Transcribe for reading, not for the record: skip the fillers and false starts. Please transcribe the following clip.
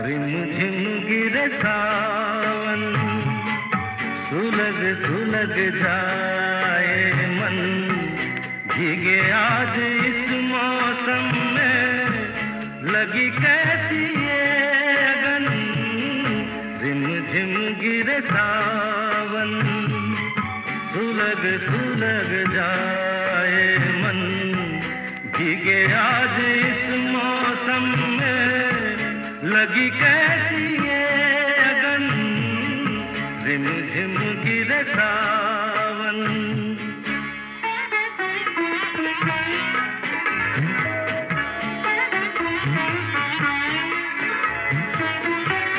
रिमझिम गिरे सावन, सुलग सुलग जाए मन, भीगे आज इस मौसम में, लगी कैसी ये अगन। रिमझिम गिरे सावन, सुलग सुलग जाए मन, भीगे आज इस मौसम में, लगी कैसी ये अगन। रिमझिम गिरे सावन।